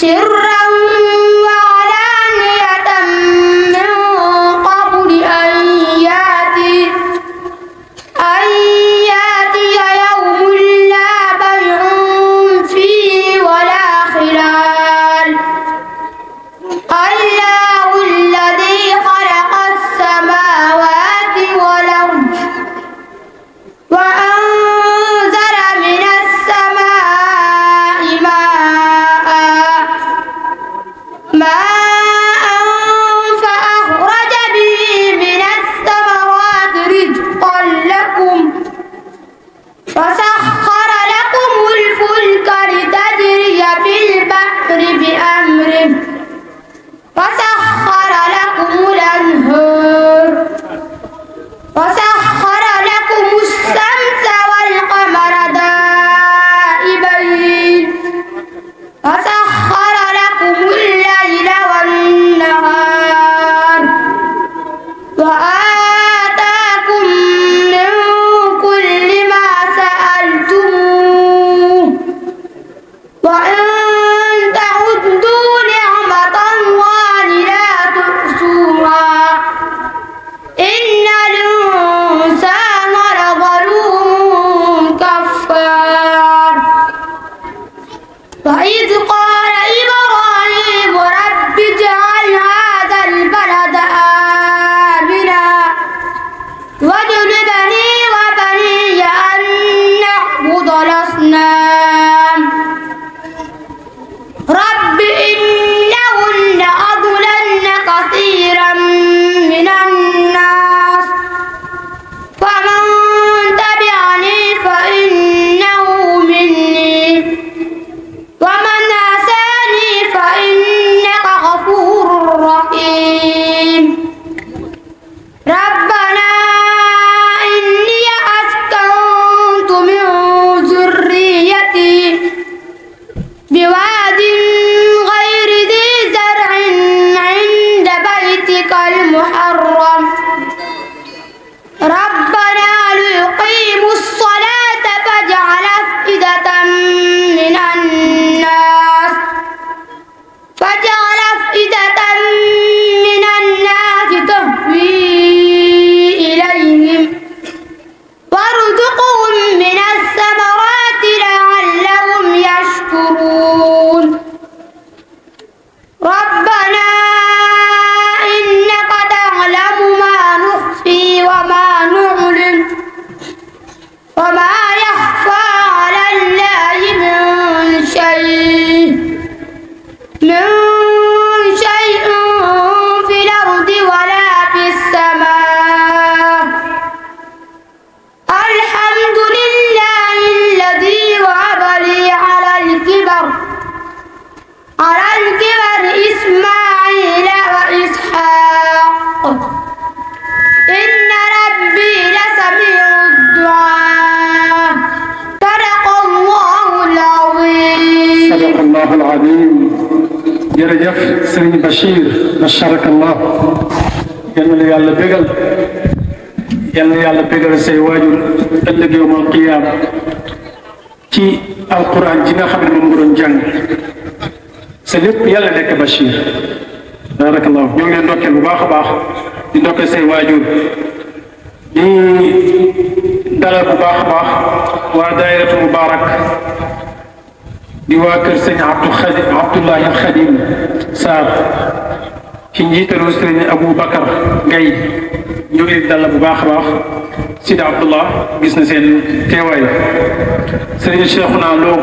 سرا وعلانية من قبل أن يأتي يوم لا بيع فيه ولا خلال الله الذي خلق السماوات والأرض وأنزل من السماء ماء فأخرج به من الثمرات رزقا لكم وسخر لكم الفلك لتجري في البحر بأمره وسخر لكم الأنهار وسخر لكم الشمس والقمر دائبين وسخر لكم الليل والنهار وآتاكم من كل ما سألتموه وإن تعدوا نعمة الله لا تحصوها إن الإنسان لظلوم كفار وإذ قال إبراهيم رب اجعل هذا البلد آمنا واجنبني وبني أن نعبد الأصنام رب إنهن أضللن كثيرا من الناس فمن تبعني فإنه مني ومن عصاني فإنك غفور رحيم ربنا إني أسكنت من ذريتي بواد غير ذي زرع عند بيتك المحرم ربنا ليقيموا الصلاة فاجعل أفئدة من الناس تهوي إليهم وارزقهم من الثمرات لعلهم يشكرون ربنا إنك تعلم ما نخفي وما نعلن وما يخفى على الله من شيء في الأرض ولا في السماء الحمد لله الذي وهب لي على الكبر إسماعيل وإسحاق إن ربي لسميع الدعاء صدق الله العظيم صدق الله العظيم jërëjëf Serigne Bachir bacharakallah yal na la yàlla bégal yal na yàlla bégal say waajur ëllëg yawmal qiyaama ci alquran ji nga xam ne moom nga doon jàng sa lépp yàlla nekk Bachir barakallah ñoo ngi leen ndokkeel bu baax a baax di ndokkeel say waajur di dalal bu baax a baax waa daayiratu Mubarak di waa kër sëñ Abdullahi Khadim Sarr ci njiitalu sëñ Aboubacar Gaye ñu ngi dalal bu baax a baax Sidi Abdullah gis na seen teewaay sëñ Cheikhouna Lo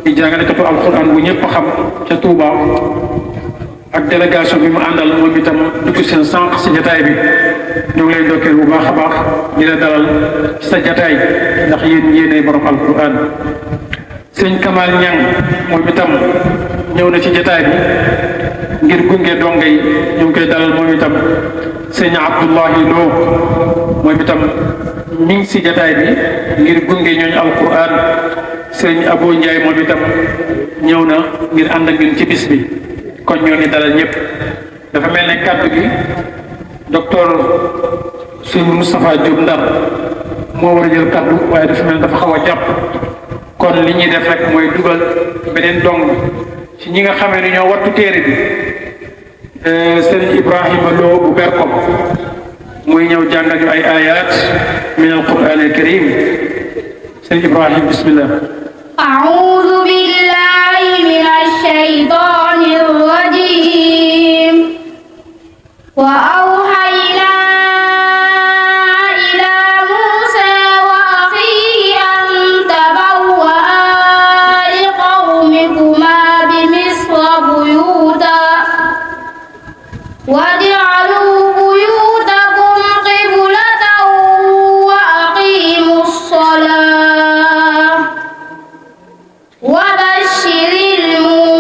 di jàngalekatu alquran bu ñëpp xam ca Touba ak délégation bi mu àndal moom itam dugg seen sànq si jataay bi ñu ngi lay ndokkeel bu baax a baax di la dalal ci sa jataay ndax yéenay borom alquran sëñ Kamal Ñang moom itam ñëw na ci jataay bi ngir gunge donga yi ñu ngi koy dalal moom itam sëñ Abdullahi Lo moom itam mi ngi si jataay bi ngir gunge ñooñu alquran sëñ Abo Ndiaye moom itam ñëw na ngir ànd ak ñun ci bis bi kon ñoo ngi dalal ñëpp dafa mel ne kàddu gi docteur sëñ Moustapha Diop Ndar moo war a jël kàddu waaye dafa mel ne dafa xaw a jàpp kon li ñuy def rek mooy dugal beneen dong ci ñi nga xamee ne ñoo wattu téere bi sëriñ Ibrahima Lo bu Berkom muy ñëw jàngal ñu ay ayat min alquran alkarim sëriñ Ibrahima bismillah. أعوذ بالله من الشيطان الرجيم وأوحينا إلى موسى وأخيه أن تبوأ لقومكما بمصر بيوتا واجعلوا بيوتكم قبلة وأقيموا الصلاة وبشر المؤمنين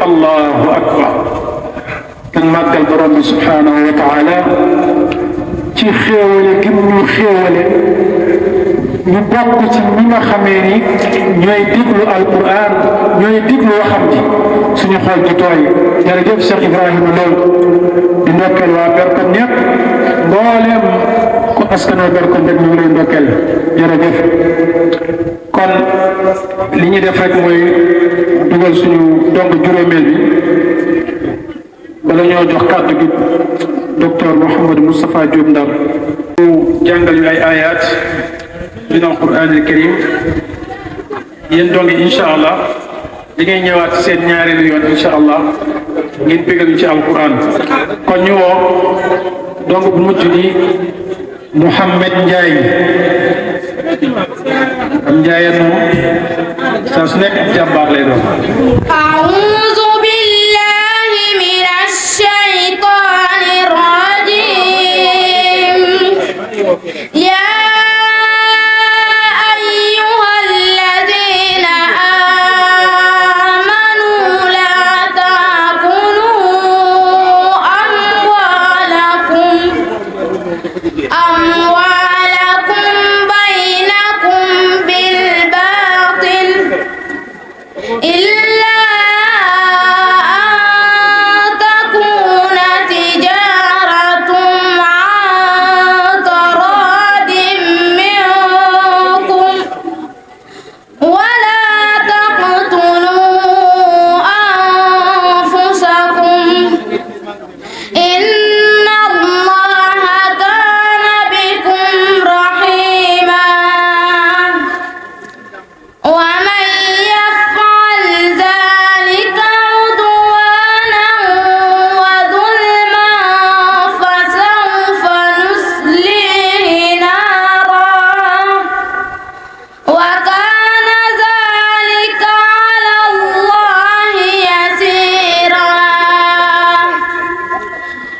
allahu akbar tan màggal borom bi subhanahu wa taala ci xéewale gi mu ñu xéewale ñu bokk ci ñi nga xamee ni ñooy diglu alquran ñooy diglu waxam ji suñu xool di tooy jërëjëf Cheikh Ibrahima Lo di ndokkeel waa Berkom ñëpp mbooleem ku askanoo Berkom rek ñu ngi lay ndokkeel jërëjëf kon li ñu def rek mooy dugal suñu dong juróomeel bi bala ñoo jox kàddu gi docteur Mouhamadou Moustapha Diop Ndar mu jàngal ñu ay ayat min alquran al karim yéen dongi incha allah li ngay ñëwaat seen ñaareelu yoon incha allah ngeen bégal ñu ci alquran kon ñu woo dong bu mujj di Mouhamed Ndiaye Ndiaye moom saa su nekk jàmbaar lay doon. أعوذ بالله من الشيطان الرجيم يا أيها الذين آمنوا لا تأكلوا أموالكم بينكم بالباطل إلا أن تكون تجارة عن تراض منكم ولا تقتلوا أنفسكم إن الله كان بكم رحيما ومن يفعل ذلك عدوانا وظلما فسوف نصليه نارا وكان ذلك على الله يسيرا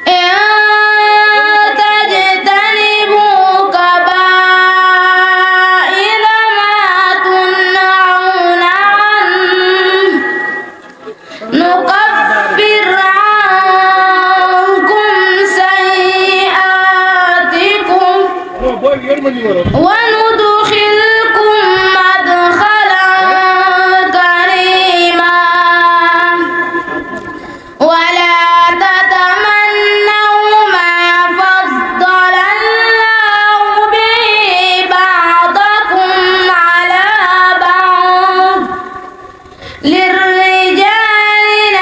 إن تجتنبوا كبائر ما تنهون عنه نكفر عنكم سيئاتكم وندخلكم مدخلا كريما ولا تتمنوا ما فضل الله به بعضكم على بعض للرجال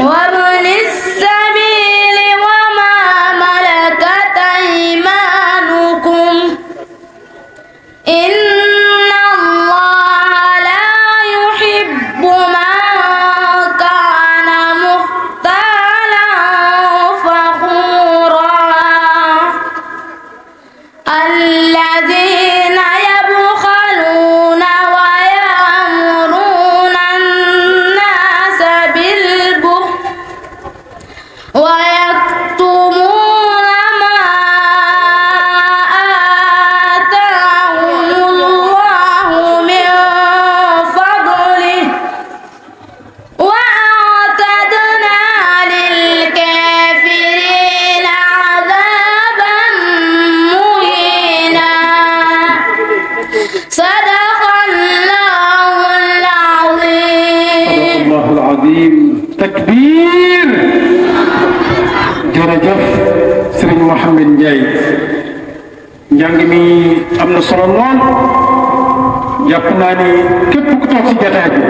وابن السبيل وما ملكت أيمانكم إن الله لا يحب من كان مختالا فخورا الذين يبخلون ويأمرون الناس بالبخل ويكتمون ما آتاهم الله من فضله وأعتدنا للكافرين عذابا مهينا صدق الله العظيم. الله العظيم. takbir. jërëjëf Serigne Mouhamed Ndiaye njàng mi am na solo lool jàpp naa ni képp ku toog ci jotaay bi